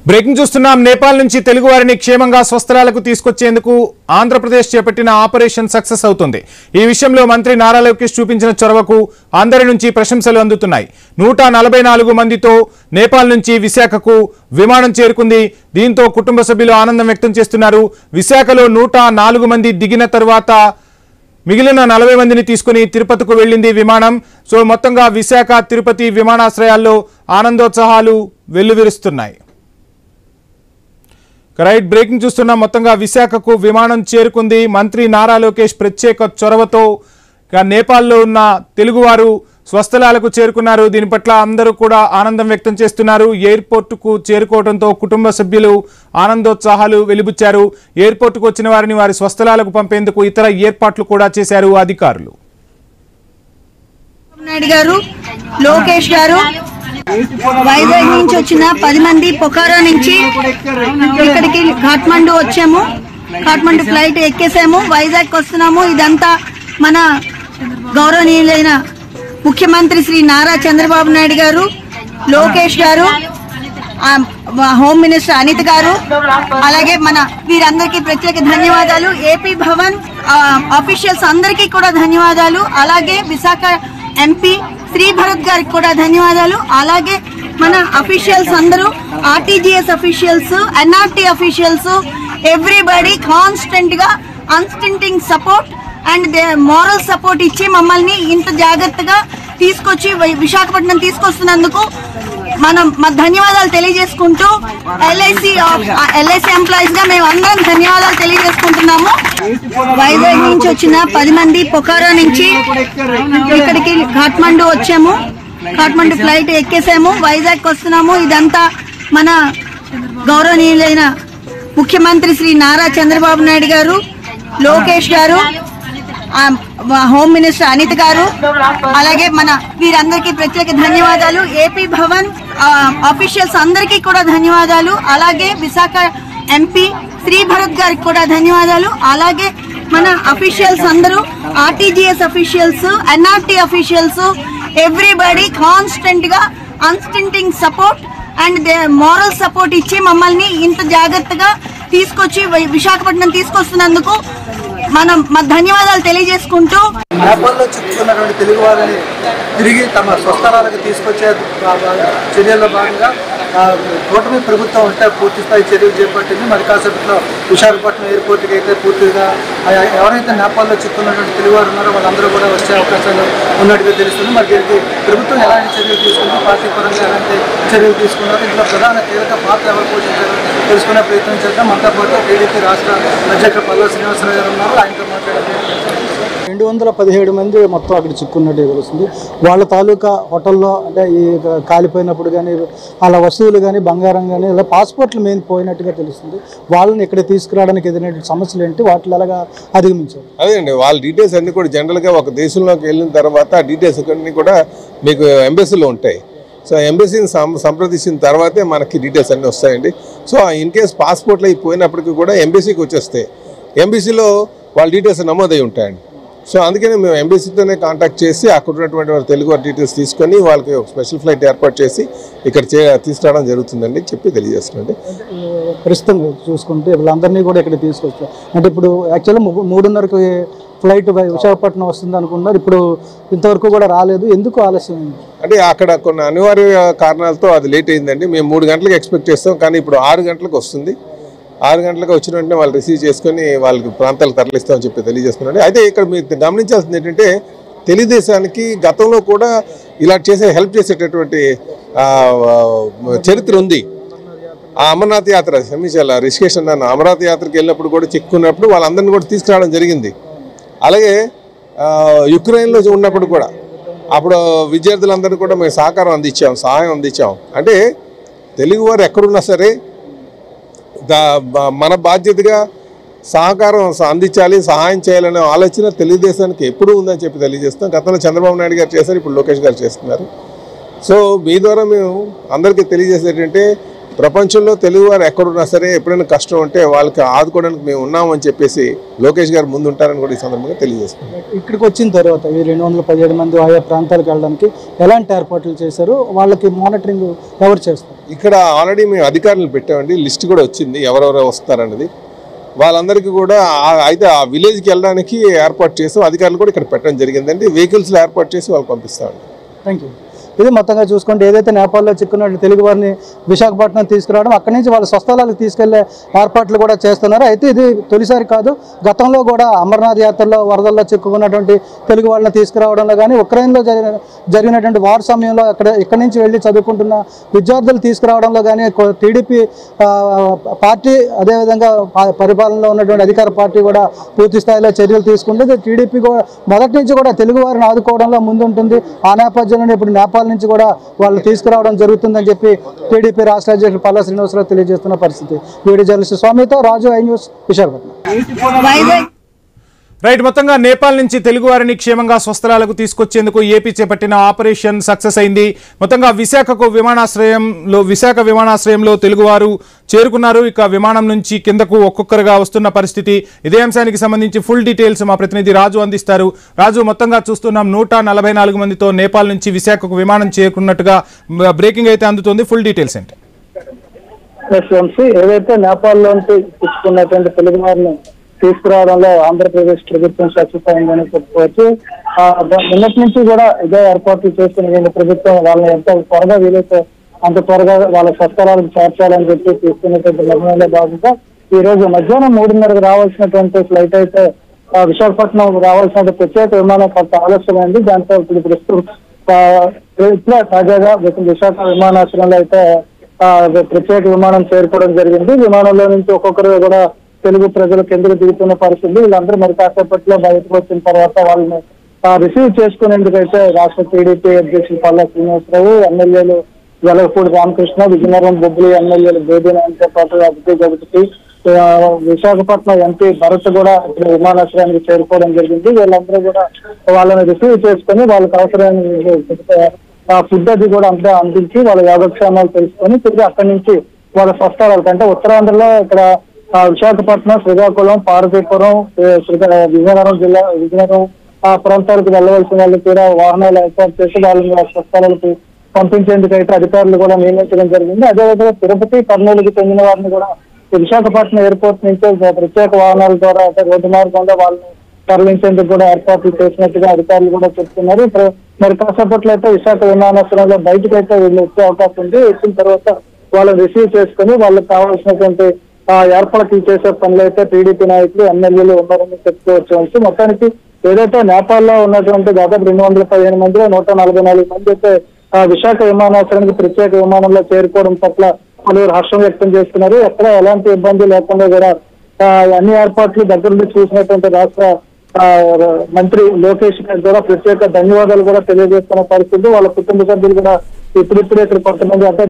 Breaking చూస్తున్నాం. నేపాల్ నుంచి తెలుగు వారిని క్షేమంగా స్వస్థలాలకు తీసుకొచ్చేందుకు ఆంధ్రప్రదేశ్ చేపట్టిన ఆపరేషన్ సక్సెస్ అవుతుంది. ఈ విషయంలో మంత్రి నారా లోకేష్ చూపించిన చొరవకు అందరి నుంచి ప్రశంసలు అందుతున్నాయి. 144 మందితో నేపాల్ నుంచి విశాఖకు విమానం చేరుకుంది. దీంతో కుటుంబ సభ్యులు ఆనందం వ్యక్తం చేస్తున్నారు. విశాఖలో 104 మంది దిగిన తర్వాత మిగిలిన 40 మందిని తీసుకుని తిరుపతికి వెళ్లింది విమానం. సో మొత్తంగా విశాఖ తిరుపతి విమానాశ్రయాల్లో ఆనందోత్సాహాలు వెల్లువిరుస్తున్నాయి. రైట్, బ్రేకింగ్ చూస్తున్నాం. మొత్తంగా విశాఖకు విమానం చేరుకుంది. మంత్రి నారా లోకేష్ ప్రత్యేక చొరవతో నేపాల్లో ఉన్న తెలుగువారు స్వస్థలాలకు చేరుకున్నారు. దీని పట్ల అందరూ కూడా ఆనందం వ్యక్తం చేస్తున్నారు. ఎయిర్పోర్టుకు చేరుకోవడంతో కుటుంబ సభ్యులు ఆనందోత్సాహాలు వెలిబుచ్చారు. ఎయిర్పోర్టుకు వచ్చిన వారిని వారి స్వస్థలాలకు పంపేందుకు ఇతర ఏర్పాట్లు కూడా చేశారు అధికారులు. లోకేష్ గారు వైజాగ్ నుంచి వచ్చిన 10 మంది పొఖారా నుంచి ఇక్కడికి కాఠ్మండు వచ్చాము. కాఠ్మండు ఫ్లైట్ ఎక్కేసాము, వైజాగ్ వస్తున్నాము. ఇదంతా మన గౌరవనీయులైన ముఖ్యమంత్రి శ్రీ నారా చంద్రబాబు నాయుడు గారు, లోకేష్ గారు, హోమ్ మినిస్టర్ అనిత్ గారు, అలాగే మన వీరందరికీ ప్రత్యేక ధన్యవాదాలు. ఏపీ భవన్ అఫీషియల్స్ అందరికీ కూడా ధన్యవాదాలు. అలాగే విశాఖ ఎంపీ శ్రీ భరత్ గారికి కూడా ధన్యవాదాలు. అలాగే మన అఫీషియల్స్ అందరూ, RTGS officials, NRT officials, everybody constant గా unstinting support and moral support ఇచ్చి మమ్మల్ని ఇంత జాగ్రత్తగా తీసుకొచ్చి విశాఖపట్నం తీసుకొస్తున్నందుకు మనం ధన్యవాదాలు తెలియజేసుకుంటూ ఎల్ఐసి ఎంప్లాయీస్ గా మేము అందరం ధన్యవాదాలు తెలియజేసుకుంటున్నాము. వైజాగ్ నుంచి వచ్చిన 10 మంది పొఖారా నుంచి ఇక్కడికి కాఠ్మండు వచ్చాము. కాఠ్మండు ఫ్లైట్ ఎక్కేసాము, వైజాగ్ వస్తున్నాము. ఇదంతా మన గౌరవనీయులైన ముఖ్యమంత్రి శ్రీ నారా చంద్రబాబు నాయుడు గారు, లోకేష్ గారు, హోమ్ మినిస్టర్ అనిత్ గారు, అలాగే మన వీరందరికీ ప్రత్యేక ధన్యవాదాలు. ఏపీ భవన్ అఫీషియల్స్ అందరికీ కూడా ధన్యవాదాలు. అలాగే విశాఖ ఎంపీ శ్రీ భరత్ గారికి కూడా ధన్యవాదాలు. అలాగే మన అఫీషియల్స్ అందరూ, RTGS officials, NRT officials, everybody constant గా unstinting support and moral support ఇచ్చి మమ్మల్ని ఇంత జాగ్రత్తగా తీసుకొచ్చి విశాఖపట్నం తీసుకొస్తున్నందుకు మనం ధన్యవాదాలు తెలియజేసుకుంటూ నేపాల్లో చిక్కుకున్నటువంటి తెలుగు వారిని తిరిగి తమ స్వస్థలాలకు తీసుకొచ్చే చర్యల్లో భాగంగా కూటమి ప్రభుత్వం అంటే పూర్తి స్థాయి చర్యలు చేపట్టింది. మరి కాసేపట్లో విశాఖపట్నం ఎయిర్పోర్ట్కి అయితే పూర్తిగా ఎవరైతే నేపాల్లో చిక్కున్నటువంటి తెలుగు వారు ఉన్నారో వాళ్ళందరూ కూడా వచ్చే అవకాశాలు ఉన్నట్టుగా తెలుస్తుంది. మరి దీనికి ప్రభుత్వం ఎలాంటి చర్యలు తీసుకుంది, పార్టీ పరంగా ఎలాంటి చర్యలు తీసుకున్నారు, ఇందులో ప్రధాన కీలక పాత్ర ఎవరు పోషించారో తెలుసుకునే ప్రయత్నం చేద్దాం. మనతో పాటు టీడీపీ రాష్ట్ర అధ్యక్షుడు పల్లా శ్రీనివాసరావు గారు ఉన్నారు. ఆయనతో మాట్లాడారు. 217 మంది మొత్తం అక్కడ చిక్కున్నట్టు తెలుస్తుంది. వాళ్ళ తాలూకా హోటల్లో అంటే ఈ కాలిపోయినప్పుడు కానీ అలా వస్తువులు కానీ బంగారం కానీ ఇలా పాస్పోర్ట్లు మెయిన్ పోయినట్టుగా తెలుస్తుంది. వాళ్ళని ఇక్కడ తీసుకురావడానికి ఎదురైన సమస్యలు ఏంటి, వాటిని ఎలాగా అధిగమించారు? అదే అండి, వాళ్ళ డీటెయిల్స్ అన్నీ కూడా జనరల్గా ఒక దేశంలోకి వెళ్ళిన తర్వాత ఆ డీటెయిల్స్ అన్నీ కూడా మీకు ఎంబసీలో ఉంటాయి. సో ఎంబసీని సంప్రదించిన తర్వాతే మనకి డీటెయిల్స్ అన్నీ వస్తాయండి. సో ఇన్ కేస్ పాస్పోర్ట్లు అయిపోయినప్పటికీ కూడా ఎంబసీకి వచ్చేస్తాయి. ఎంబసీలో వాళ్ళ డీటెయిల్స్ నమోదై ఉంటాయండి. సో అందుకని మేము ఎంబసీతోనే కాంటాక్ట్ చేసి అక్కడ ఉన్నటువంటి వారి తెలుగు డీటెయిల్స్ తీసుకొని వాళ్ళకి ఒక స్పెషల్ ఫ్లైట్ ఏర్పాటు చేసి ఇక్కడ తీసుకురావడం జరుగుతుందండి చెప్పి తెలియజేస్తున్నాండి. ప్రస్తుతం చూసుకుంటే వీళ్ళందరినీ కూడా ఇక్కడ తీసుకొచ్చారు. అంటే ఇప్పుడు యాక్చువల్గా 3:30కి ఫ్లైట్ విశాఖపట్నం వస్తుంది అనుకున్నారు. ఇప్పుడు ఇంతవరకు కూడా రాలేదు. ఎందుకు ఆలస్యం? అంటే అక్కడ కొన్ని అనివార్య కారణాలతో అది లేట్ అయిందండి. మేము 3 గంటలకు ఎక్స్పెక్ట్ చేస్తాం, కానీ ఇప్పుడు 6 గంటలకు వస్తుంది. 6 గంటలకు వచ్చిన వెంటనే వాళ్ళు రిసీవ్ చేసుకొని వాళ్ళకి ప్రాంతాలకు తరలిస్తామని చెప్పి తెలియజేస్తున్నాండి. అయితే ఇక్కడ మీరు గమనించాల్సింది ఏంటంటే తెలుగుదేశానికి గతంలో కూడా ఇలా హెల్ప్ చేసేటటువంటి చరిత్ర ఉంది. ఆ అమర్నాథ్ యాత్ర క్షమించాల రిషికేష్ అన్న అమర్నాథ్ యాత్రకి వెళ్ళినప్పుడు కూడా చిక్కున్నప్పుడు వాళ్ళందరినీ కూడా తీసుకురావడం జరిగింది. అలాగే యుక్రెయిన్లో ఉన్నప్పుడు కూడా అప్పుడు విద్యార్థులందరినీ కూడా మేము సహాయం అందించాం. అంటే తెలుగువారు ఎక్కడున్నా సరే మన బాధ్యతగా సహకారం అందించాలి, సహాయం చేయాలనే ఆలోచన తెలుగుదేశానికి ఎప్పుడూ ఉందని చెప్పి తెలియజేస్తాం. గతంలో చంద్రబాబు నాయుడు గారు చేశారు, ఇప్పుడు లోకేష్ గారు చేస్తున్నారు. సో మీ ద్వారా మేము అందరికీ తెలియజేసేటంటే ప్రపంచంలో తెలుగువారు ఎక్కడున్నా సరే ఎప్పుడైనా కష్టం ఉంటే వాళ్ళకి ఆదుకోవడానికి మేము ఉన్నామని చెప్పేసి లోకేష్ గారు ముందు ఉంటారని కూడా ఈ సందర్భంగా తెలియజేస్తున్నాం. ఇక్కడికి వచ్చిన తర్వాత ఈ 217 మంది ఆయా ప్రాంతాలకు వెళ్ళడానికి ఎలాంటి ఏర్పాట్లు చేశారు, వాళ్ళకి మానిటరింగ్ ఎవరు చేస్తారు? ఇక్కడ ఆల్రెడీ మేము అధికారులు పెట్టామండి, లిస్ట్ కూడా వచ్చింది ఎవరెవరు వస్తారన్నది. వాళ్ళందరికీ కూడా అయితే ఆ విలేజ్కి వెళ్ళడానికి ఏర్పాటు చేసాం, అధికారులు కూడా ఇక్కడ పెట్టడం జరిగిందండి. వెహికల్స్లో ఏర్పాటు చేసి వాళ్ళు పంపిస్తామండి. Thank you. ఇది మొత్తంగా చూసుకుంటే ఏదైతే నేపాల్లో చిక్కున్న తెలుగు వారిని విశాఖపట్నం తీసుకురావడం, అక్కడి నుంచి వాళ్ళ స్వస్థలాలకు తీసుకెళ్లే ఏర్పాట్లు కూడా చేస్తున్నారు. అయితే ఇది తొలిసారి కాదు, గతంలో కూడా అమర్నాథ్ యాత్రలో వరదల్లో చిక్కుకున్నటువంటి తెలుగు వాళ్ళని తీసుకురావడంలో కానీ, ఉక్రెయిన్లో జరిగినటువంటి వార్ సమయంలో ఇక్కడి నుంచి వెళ్ళి చదువుకుంటున్న విద్యార్థులు తీసుకురావడంలో కానీ టీడీపీ పార్టీ అదేవిధంగా పరిపాలనలో ఉన్నటువంటి అధికార పార్టీ కూడా పూర్తి స్థాయిలో చర్యలు తీసుకుంటుంది. టీడీపీ కూడా మొదటి నుంచి కూడా తెలుగు వారిని ఆదుకోవడంలో ముందుంటుంది. ఆ నేపథ్యంలో ఇప్పుడు నేపాల్ నుంచి కూడా వాళ్ళు తీసుకురావడం జరుగుతుందని చెప్పి టీడీపీ రాష్ట్ర అధ్యక్షుడు పల్లా శ్రీనివాసరావు తెలియజేస్తున్న పరిస్థితి. వీడియో జర్నలిస్ట్ స్వామితో రాజు, ఐ న్యూస్, విశాఖపట్నం. రైట్, మొత్తంగా నేపాల్ నుంచి తెలుగు వారిని క్షేమంగా స్వస్థలాలకు తీసుకొచ్చేందుకు ఏపీ చేపట్టిన ఆపరేషన్ సక్సెస్ అయింది. మొత్తంగా విశాఖ విమానాశ్రయంలో తెలుగువారు చేరుకున్నారు. ఇక విమానం నుంచి కిందకు ఒక్కొక్కరుగా వస్తున్న పరిస్థితి. ఇదే అంశానికి సంబంధించి ఫుల్ డీటెయిల్స్ మా ప్రతినిధి రాజు అందిస్తారు. రాజు, మొత్తంగా చూస్తున్నాం 144 మందితో నేపాల్ నుంచి విశాఖకు విమానం చేరుకున్నట్టుగా బ్రేకింగ్ అయితే అందుతుంది. ఫుల్ డీటెయిల్స్ ఏంటి? ఏదైతే నేపాల్లో తీసుకున్నటువంటి తెలుగు వారిని తీసుకురావడంలో ఆంధ్రప్రదేశ్ ప్రభుత్వం సక్సెస్ అయిందని చెప్పుకోవచ్చు. నిన్నటి నుంచి కూడా ఇదే ఏర్పాట్లు చేస్తున్న ప్రభుత్వం వాళ్ళని ఎంత త్వరగా వీలైతే అంత త్వరగా వాళ్ళ స్వస్థలాలకు చేర్చాలని చెప్పి తీసుకున్నటువంటి నిర్ణయంలో భాగంగా ఈ రోజు మధ్యాహ్నం 3:30కు రావాల్సినటువంటి ఫ్లైట్ అయితే విశాఖపట్నం రావాల్సిన ప్రత్యేక విమానం కొంత ఆలస్యమైంది. దాంతో ఇప్పుడు ప్రస్తుతం తాజాగా విశాఖ విమానాశ్రయంలో అయితే ప్రత్యేక విమానం చేరుకోవడం జరిగింది. విమానంలో నుంచి ఒక్కొక్కరు కూడా తెలుగు ప్రజలు కిందకు దిగుతున్న పరిస్థితి. వీళ్ళందరూ మరి కాసేపట్లో బయటకు వచ్చిన తర్వాత వాళ్ళని రిసీవ్ చేసుకునేందుకైతే రాష్ట్ర టీడీపీ అధ్యక్షులు పల్లా శ్రీనివాసరావు, ఎమ్మెల్యేలు వెలగపూడి రామకృష్ణ, విజయనగరం బొబ్బులి ఎమ్మెల్యేలు బేబీనాథ్తో పాటు అభివృద్ధి జగతి, విశాఖపట్నం ఎంపీ భరత్ కూడా ఇక్కడ విమానాశ్రయానికి చేరుకోవడం జరిగింది. వీళ్ళందరూ కూడా వాళ్ళని రిసీవ్ చేసుకుని వాళ్ళకి అవసరమైన ఫుడ్ అది కూడా అంతా అందించి వాళ్ళ యోగక్షేమాలు తెలుసుకొని తిరిగి అక్కడి నుంచి వాళ్ళ స్వస్థలాలకు అంటే ఉత్తరాంధ్రలో ఇక్కడ విశాఖపట్నం, శ్రీకాకుళం, పార్వతీపురం, విజయనగరం ప్రాంతాలకు వెళ్ళవలసిన వాళ్ళు కూడా వాహనాలు ఏర్పాటు చేసి వాళ్ళని స్వస్థలాలకు పంపించేందుకు అయితే అధికారులు కూడా నియమించడం జరిగింది. అదేవిధంగా తిరుపతి, కర్నూలుకు చెందిన వారిని కూడా విశాఖపట్నం ఎయిర్పోర్ట్ నుంచి ప్రత్యేక వాహనాల ద్వారా రోడ్డు మార్గంలో వాళ్ళని తరలించేందుకు కూడా ఏర్పాట్లు చేసినట్టుగా అధికారులు కూడా చెప్తున్నారు. మరి కాసేపట్లో అయితే విశాఖ విమానాశ్రయంలో బయటకు అయితే వీళ్ళు వచ్చే అవకాశం ఉంది. వచ్చిన తర్వాత వాళ్ళని రిసీవ్ చేసుకుని వాళ్ళకి కావాల్సినటువంటి ఏర్పాట్లు చేసే పనులు అయితే టీడీపీ నాయకులు, ఎమ్మెల్యేలు ఉన్నారని చెప్పుకోవచ్చు. మొత్తానికి ఏదైతే నేపాల్లో ఉన్నటువంటి దాదాపు 215 మందిలో 144 మంది అయితే విశాఖ విమానాశ్రయానికి ప్రత్యేక విమానంలో చేరుకోవడం పట్ల పలువురు హర్షం వ్యక్తం చేస్తున్నారు. ఎక్కడ ఎలాంటి ఇబ్బంది లేకుండా కూడా అన్ని ఏర్పాట్లు దగ్గర నుండి చూసినటువంటి రాష్ట్ర మంత్రి లోకేష్ గారు కూడా ప్రత్యేక ధన్యవాదాలు కూడా తెలియజేస్తున్న పరిస్థితి. వాళ్ళ కుటుంబ సభ్యులు కూడా ఇప్పుడిప్పుడే ఇక్కడ కొంతమంది అంటే